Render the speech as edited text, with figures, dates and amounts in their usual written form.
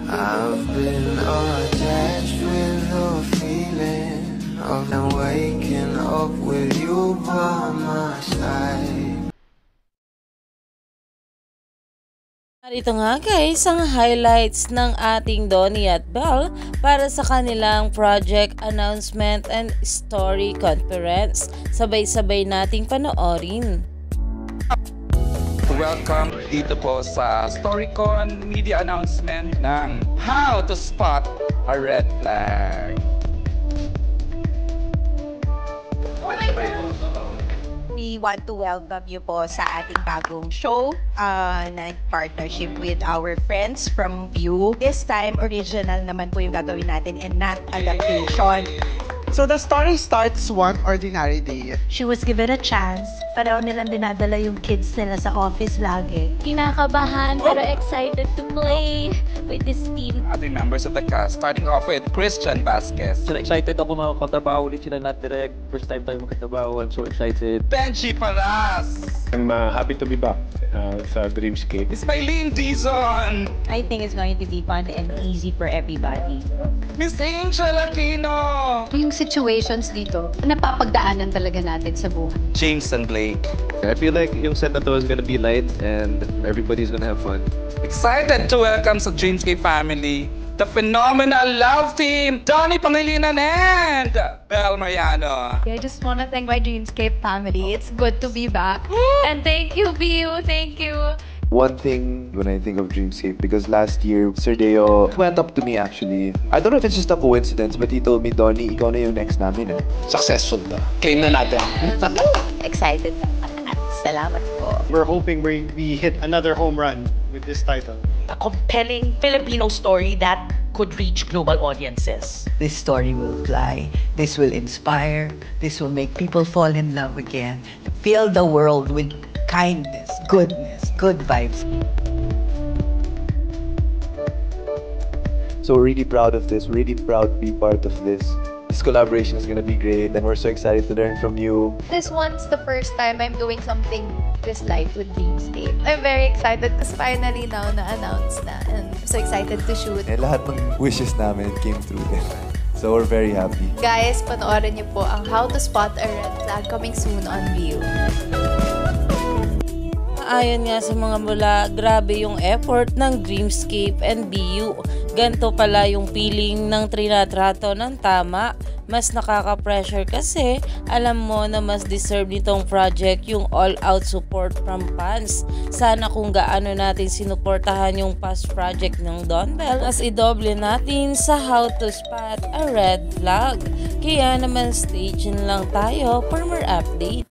I've been attached with the feeling of waking up with you by my side. Narito nga guys ang highlights ng ating Donnie at Belle para sa kanilang project announcement and story conference. Sabay-sabay nating panoorin. Welcome dito po sa StoryCon media announcement ng How to Spot a Red Flag. We want to welcome you po sa ating bagong show na partnership with our friends from View. This time, original naman po yung gagawin natin and not adaptation. So the story starts one ordinary day. She was given a chance. Pareho nilang dinadala yung kids nila sa office lagi. Kinakabahan pero excited to play with this team. Ating members of the cast, starting off with Christian Vasquez. Excited ako makatrabaho ulit sila Not Direct. First time tayo makatrabaho. I'm so excited. Benji Paras. I'm happy to be back sa Dreamscape. Ismailin Dizon. I think it's going to be fun and easy for everybody. Miss Angel Aquino. Yung situations dito, napapagdaanan talaga natin sa buhay. Jameson Blake. I feel like yung set na to is gonna be light and everybody's gonna have fun. Excited to welcome sa Dreamscape family the phenomenal love team, Donnie Pangilinan and Belle Mariano. I just want to thank my Dreamscape family. It's good to be back. And thank you, View. Thank you. One thing when I think of Dreamscape, because last year, Sir Deo went up to me actually. I don't know if it's just a coincidence, but he told me, Donnie, ikaw na yung next namin. Successful na. Claim na natin. Excited. Salamat po. We're hoping we hit another home run with this title. A compelling Filipino story that could reach global audiences. This story will fly. This will inspire. This will make people fall in love again. Fill the world with kindness, goodness, good vibes. So we're really proud of this, really proud to be part of this. This collaboration is gonna be great and we're so excited to learn from you. This one's the first time I'm doing something this light with Dreamscape. I'm very excited because finally now na-announce na and I'm so excited to shoot. And lahat ng wishes namin, it came true din. So we're very happy. Guys, panoorin niyo po ang How to Spot a Red Flag coming soon on View. Ayon nga sa mga mula, grabe yung effort ng Dreamscape and BU. Ganto pala yung feeling ng trinatrato ng tama. Mas nakaka-pressure kasi alam mo na mas deserve nitong project yung all-out support from fans. Sana kung gaano natin sinuportahan yung past project ng Don Bell, as idoble natin sa How to Spot a Red Flag. Kaya naman stay tuned lang tayo for more update.